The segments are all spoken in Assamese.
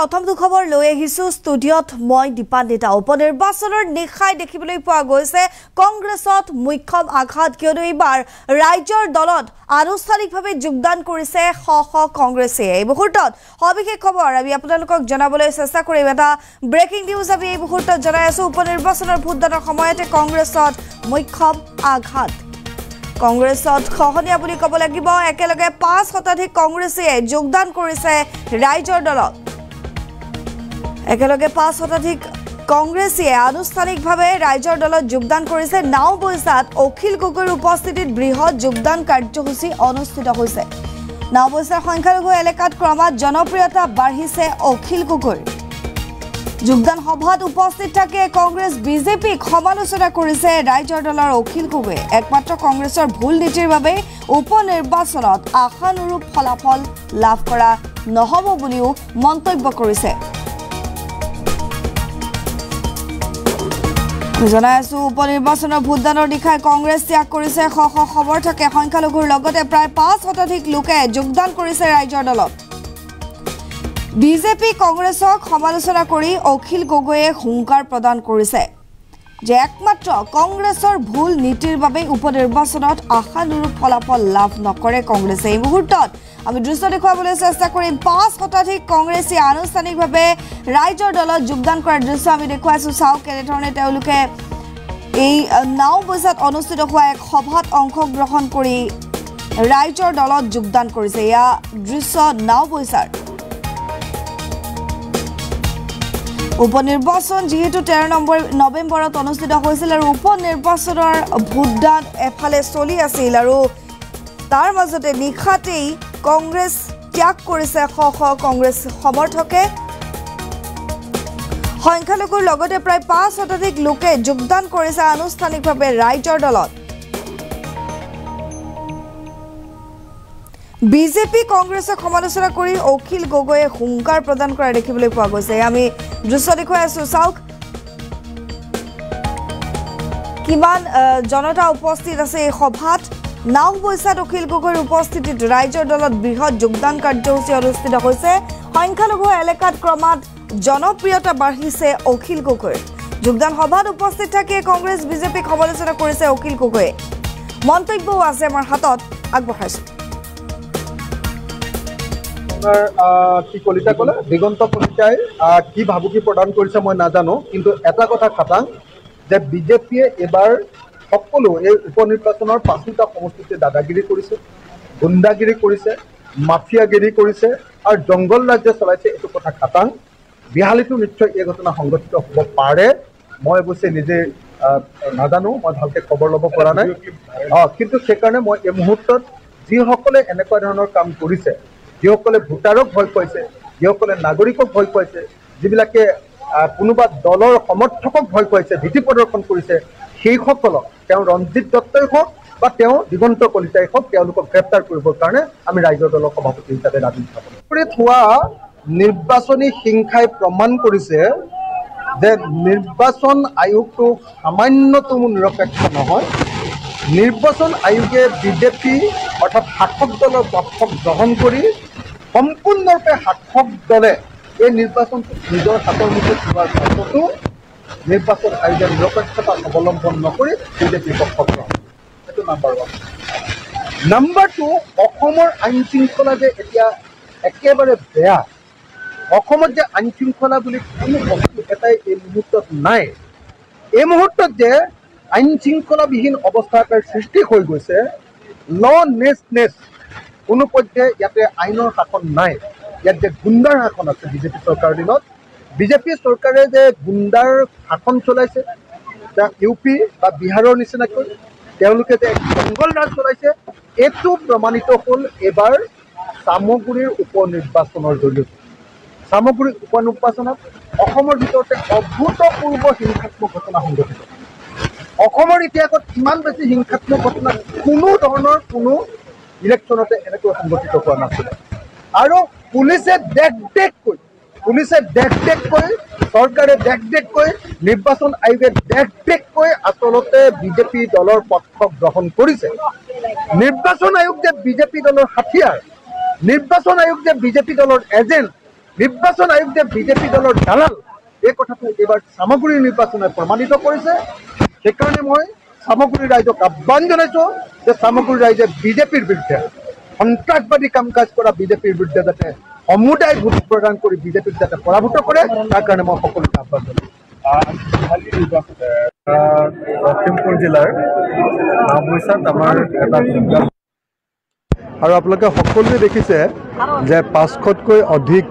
প্ৰথম খবৰ লৈ আহিছো ষ্টুডিঅত মই দীপান্বিতা উপনিৰ্বাচনৰ নিশাই দেখিবলৈ পোৱা গৈছে কংগ্ৰেছত মুখ্যম আঘাত কিয়নো এইবাৰ ৰাজ্যৰ দলত আনুষ্ঠানিকভাৱে যোগদান কৰিছে শ কংগ্ৰেছে এই মুহূৰ্তত সবিশেষ খবৰ আমি আপোনালোকক জনাবলৈ চেষ্টা কৰিম এটা ব্ৰেকিং নিউজ আমি এই মুহূৰ্তত জনাই আছো উপনিৰ্বাচনৰ ভোটদানৰ সময়তে কংগ্ৰেছত মুখ্যম আঘাত কংগ্ৰেছত খহনীয়া বুলি ক'ব লাগিব একেলগে ৫% কংগ্ৰেছে যোগদান কৰিছে ৰাজ্যৰ দলত একেলগে ৫% কংগ্ৰেছে আনুষ্ঠানিকভাৱে ৰাজ্যৰ দলত যোগদান কৰিছে নাওবৈছাত অখিল গগৈৰ উপস্থিতিত বৃহৎ যোগদান কাৰ্যসূচী অনুষ্ঠিত হৈছে নাওবৈছাৰ সংখ্যালঘু এলেকাত ক্ৰমাৎ জনপ্ৰিয়তা বাঢ়িছে অখিল গগৈৰ যোগদান সভাত উপস্থিত থাকে কংগ্ৰেছ বিজেপিক সমালোচনা কৰিছে ৰাজ্যৰ দলৰ অখিল গগৈয়ে একমাত্ৰ কংগ্ৰেছৰ ভুল নীতিৰ বাবে উপনিৰ্বাচনত আশানুৰূপ ফলাফল লাভ কৰা নহ'ব বুলিও মন্তব্য কৰিছে জনাই আছো উপনিৰ্বাচনৰ ভোটদানৰ নিশাই কংগ্ৰেছ ত্যাগ কৰিছে শ সমৰ্থকে সংখ্যালঘুৰ লগতে প্ৰায় ৫% লোকে যোগদান কৰিছে ৰাজ্যৰ দলত বিজেপি কংগ্ৰেছক সমালোচনা কৰি অখিল গগৈয়ে হুংকাৰ প্ৰদান কৰিছে যে একমাত্ৰ কংগ্ৰেছৰ ভুল নীতিৰ বাবে উপনিৰ্বাচনত আশানুৰূপ ফলাফল লাভ নকৰে কংগ্ৰেছে এই মুহূৰ্তত আমি দৃশ্য দেখুৱাবলৈ চেষ্টা কৰিম ৫% কংগ্ৰেছে আনুষ্ঠানিকভাৱে ৰাজ্যৰ দলত যোগদান কৰাৰ দৃশ্য আমি দেখুৱাইছো চাওক কেনেধৰণে তেওঁলোকে এই নাওবৈছাত অনুষ্ঠিত হোৱা এক সভাত অংশগ্ৰহণ কৰি ৰাজ্যৰ দলত যোগদান কৰিছে এয়া দৃশ্য নাওবৈছাৰ উপনিৰ্বাচন যেহেতু ১৩ নৱেম্বৰত অনুষ্ঠিত হৈছিল আৰু উপনিৰ্বাচনৰ ভোটদান এফালে চলি আছিল আৰু তাৰ মাজতে নিশাতেই কংগ্ৰেছ ত্যাগ কৰিছে শ কংগ্ৰেছ সমৰ্থকে সংখ্যালঘুৰ লগতে প্ৰায় ৫% লোকে যোগদান কৰিছে আনুষ্ঠানিকভাৱে ৰাজ্যৰ দলত বিজেপি কংগ্ৰেছক সমালোচনা কৰি অখিল গগৈয়ে হুংকাৰ প্ৰদান কৰা দেখিবলৈ পোৱা গৈছে আমি দৃশ্য দেখুৱাই আছো চাওক কিমান জনতা উপস্থিত আছে এই সভাত নাওবৈছাত অখিল গগৈৰ উপস্থিতিত ৰাজ্যৰ দলত বৃহৎ যোগদান কাৰ্যসূচী অনুষ্ঠিত হৈছে সংখ্যালঘু এলেকাত ক্ৰমাৎ জনপ্ৰিয়তা বাঢ়িছে অখিল গগৈৰ যোগদান সভাত উপস্থিত থাকে কংগ্ৰেছ বিজেপিক সমালোচনা কৰিছে অখিল গগৈয়ে মন্তব্যও আছে আমাৰ হাতত আগবঢ়াইছো কি কলিতা কলে দিগন্ত কলিতাই কি ভাবুকি প্ৰদান কৰিছে মই নাজানো কিন্তু এটা কথা খাটাং যে বিজেপিয়ে এবাৰ সকলো এই উপনিৰ্বাচনৰ ৫টা সমষ্টিতে দাদাগিৰি কৰিছে গুণ্ডাগিৰি কৰিছে মাফিয়াগিৰি কৰিছে আৰু জংগল ৰাজ্য চলাইছে এইটো কথা খাটাং বিহালীটো নিশ্চয় এই ঘটনা সংঘটিত হ'ব পাৰে মই অৱশ্যে নিজে নাজানো মই ভালকৈ খবৰ ল'ব পৰা নাই কিন্তু সেইকাৰণে মই এই মুহূৰ্তত যিসকলে এনেকুৱা ধৰণৰ কাম কৰিছে যিসকলে ভোটাৰক ভয় খুৱাইছে যিসকলে নাগৰিকক ভয় খুৱাইছে যিবিলাকে কোনোবা দলৰ সমৰ্থকক ভয় খুৱাইছে ভীতি প্ৰদৰ্শন কৰিছে সেইসকলক তেওঁ ৰঞ্জিত দত্তই হওক বা তেওঁ দিগন্ত কলিতাই হওক তেওঁলোকক গ্ৰেপ্তাৰ কৰিবৰ কাৰণে আমি ৰাজ্যৰ দলৰ সভাপতি হিচাপে দাবী উত্থাপন হোৱা নিৰ্বাচনী হিংসাই প্ৰমাণ কৰিছে যে নিৰ্বাচন আয়োগটো সামান্যতমো নিৰপেক্ষ নহয় নিৰ্বাচন আয়োগে বিজেপি অৰ্থাৎ শাসক দলৰ পক্ষক গ্ৰহণ কৰি সম্পূৰ্ণৰূপে শাসক দলে এই নিৰ্বাচনটো নিজৰ হাতৰ মুঠিত লোৱাৰ পাছতো নিৰ্বাচন আয়োগে নিৰপেক্ষতা অৱলম্বন নকৰি বিজেপি পক্ষক গ্ৰহণ এইটো নাম্বাৰ 1 নাম্বাৰ 2 অসমৰ আইন শৃংখলা যে এতিয়া একেবাৰে বেয়া অসমত যে আইন শৃংখলা বুলি কোনো বস্তু এটাই এই মুহূৰ্তত নাই এই মুহূৰ্তত যে আইন শৃংখলাবিহীন অৱস্থা এটাৰ সৃষ্টি হৈ গৈছে লনেছনেছ কোনো পৰ্যায়ে ইয়াতে আইনৰ শাসন নাই ইয়াত যে গুণ্ডাৰ শাসন আছে বিজেপি চৰকাৰৰ দিনত বিজেপি চৰকাৰে যে গুণ্ডাৰ শাসন চলাইছে ইউ পি বা বিহাৰৰ নিচিনাকৈ তেওঁলোকে যে জংগল ৰাজ চলাইছে এইটো প্ৰমাণিত হ'ল এইবাৰ চামগুৰিৰ উপনিৰ্বাচনৰ জৰিয়তে চামগুৰি উপনিৰ্বাচনত অসমৰ ভিতৰতে অভূতপূৰ্ব হিংসাত্মক ঘটনা সংঘটিত অসমৰ ইতিহাসত ইমান বেছি হিংসাত্মক ঘটনা কোনো ধৰণৰ কোনো ইলেকশ্যনতে এনেকৈ সংঘটিত হোৱা নাছিল আৰু পুলিচে দেখ দেখ চৰকাৰে দেখ নিৰ্বাচন আয়োগে দেখ আচলতে বিজেপি দলৰ পক্ষক গ্ৰহণ কৰিছে নিৰ্বাচন আয়োগ যে বিজেপি দলৰ হাতিয়াৰ নিৰ্বাচন আয়োগ যে বিজেপি দলৰ এজেণ্ট নিৰ্বাচন আয়োগ যে বিজেপি দলৰ দালাল এই কথাটো এইবাৰ চামগুৰি নিৰ্বাচনে প্ৰমাণিত কৰিছে। সেইকাৰণে মই চামগুৰি ৰাইজক আহ্বান জনাইছোঁ যে চামগুৰি ৰাইজে বিজেপিৰ বিৰুদ্ধে সন্ত্ৰাসবাদী কাম কাজ কৰা বিজেপিৰ বিৰুদ্ধে যাতে সমুদায় ভোট প্ৰদান কৰি বিজেপিক যাতে পৰাভূত কৰে তাৰ কাৰণে মই সকলোকে আহ্বান জনাইছোঁ। লখিমপুৰ জিলাৰ নাওবৈচাত আমাৰ এটা আৰু আপোনালোকে সকলোৱে দেখিছে যে 500তকৈ অধিক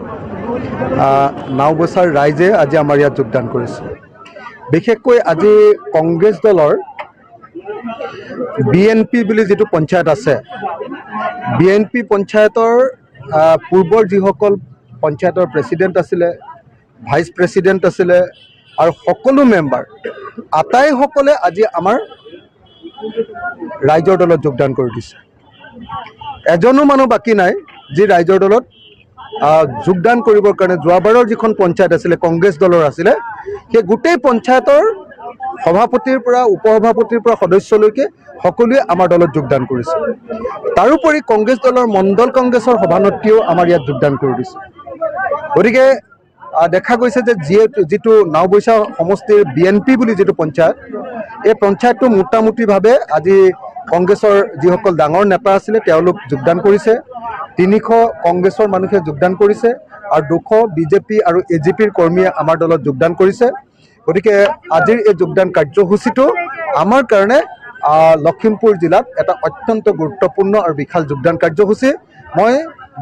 নাওবৈচাৰ ৰাইজে আজি আমাৰ ইয়াত যোগদান কৰিছে। বিশেষকৈ আজি কংগ্ৰেছ দলৰ BNP বুলি যিটো পঞ্চায়ত আছে, BNP পঞ্চায়তৰ পূৰ্বৰ যিসকল পঞ্চায়তৰ প্ৰেচিডেণ্ট আছিলে, ভাইচ প্ৰেচিডেণ্ট আছিলে আৰু সকলো মেম্বাৰ আটাইসকলে আজি আমাৰ ৰাইজৰ দলত যোগদান কৰি দিছে। এজনো মানুহ বাকী নাই যি ৰাইজৰ দলত যোগদান কৰিবৰ কাৰণে যোৱাবাৰৰ যিখন পঞ্চায়ত আছিলে কংগ্ৰেছ দলৰ আছিলে, সেই গোটেই পঞ্চায়তৰ সভাপতিৰ পৰা উপসভাপতিৰ পৰা সদস্যলৈকে সকলোৱে আমাৰ দলত যোগদান কৰিছে। তাৰোপৰি কংগ্ৰেছ দলৰ মণ্ডল কংগ্ৰেছৰ সভানেত্ৰীও আমাৰ ইয়াত যোগদান কৰি দিছে। গতিকে দেখা গৈছে যে যিটো নাওবৈচা সমষ্টিৰ BNP বুলি যিটো পঞ্চায়ত, এই পঞ্চায়তটো মোটামুটিভাৱে আজি কংগ্ৰেছৰ যিসকল ডাঙৰ নেতা আছিলে তেওঁলোক যোগদান কৰিছে, 300 কংগ্ৰেছৰ মানুহে যোগদান কৰিছে আৰু 200 বিজেপি আৰু AGPৰ কৰ্মীয়ে আমাৰ দলত যোগদান কৰিছে। গতিকে আজিৰ এই যোগদান কাৰ্যসূচীটো আমাৰ কাৰণে লখিমপুৰ জিলাত এটা অত্যন্ত গুৰুত্বপূৰ্ণ আৰু বিশাল যোগদান কাৰ্যসূচী। মই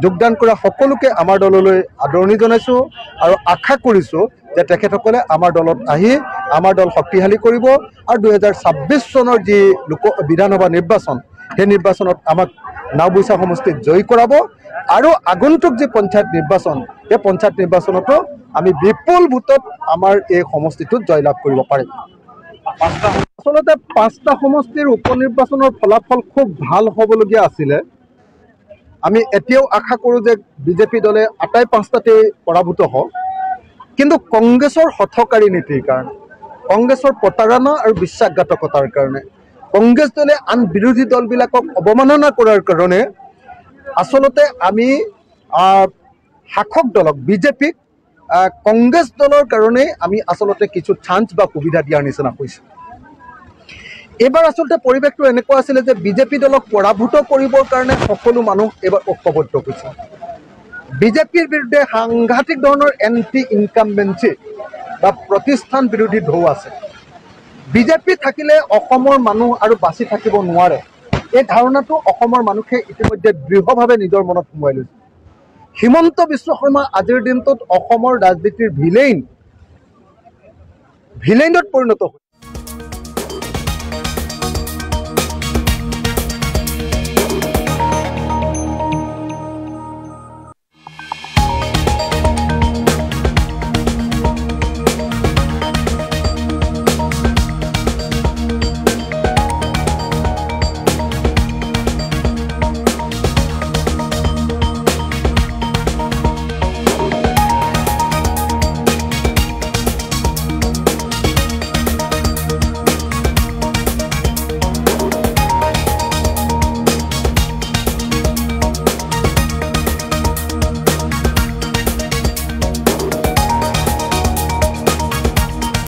যোগদান কৰা সকলোকে আমাৰ দললৈ আদৰণি জনাইছোঁ আৰু আশা কৰিছোঁ যে তেখেতসকলে আমাৰ দলত আহি আমাৰ দল শক্তিশালী কৰিব আৰু 2026 চনৰ যি বিধানসভা নিৰ্বাচন, সেই নিৰ্বাচনত আমাক নাওবৈচা সমষ্টিত জয়ী কৰাব আৰু আগন্তুক যি পঞ্চায়ত নিৰ্বাচন, সেই পঞ্চায়ত নিৰ্বাচনতো আমি বিপুল ভোটত আমাৰ এই সমষ্টিটোত জয়লাভ কৰিব পাৰিম। আচলতে 5টা সমষ্টিৰ উপ নিৰ্বাচনৰ ফলাফল খুব ভাল হ'বলগীয়া আছিলে। আমি এতিয়াও আশা কৰোঁ যে বিজেপি দলে আটাই 5টাতেই পৰাভূত হওক, কিন্তু কংগ্ৰেছৰ হঠকাৰী নীতিৰ কাৰণে, কংগ্ৰেছৰ প্ৰতাৰণা আৰু বিশ্বাসঘাতকতাৰ কাৰণে, কংগ্ৰেছ দলে আন বিৰোধী দলবিলাকক অৱমাননা কৰাৰ কাৰণে আচলতে আমি শাসক দলক বিজেপিক কংগ্ৰেছ দলৰ কাৰণেই আমি আচলতে কিছু চান্স বা সুবিধা দিয়াৰ নিচিনা হৈছে। এইবাৰ আচলতে পৰিৱেশটো এনেকুৱা আছিলে যে বিজেপি দলক পৰাভূত কৰিবৰ কাৰণে সকলো মানুহ এইবাৰ ঐক্যবদ্ধ হৈছে। বিজেপিৰ বিৰুদ্ধে সাংঘাতিক ধৰণৰ এণ্টি ইনকামবেঞ্চি বা প্ৰতিষ্ঠান বিৰোধী ঢৌ আছে। বিজেপি থাকিলে অসমৰ মানুহ আৰু বাচি থাকিব নোৱাৰে, এই ধাৰণাটো অসমৰ মানুহে ইতিমধ্যে দৃঢ়ভাৱে নিজৰ মনত সোমোৱাই লৈছে। হিমন্ত বিশ্ব শৰ্মা আজিৰ দিনটোত অসমৰ ৰাজনীতিৰ ভিলেইনত পৰিণত হৈছে।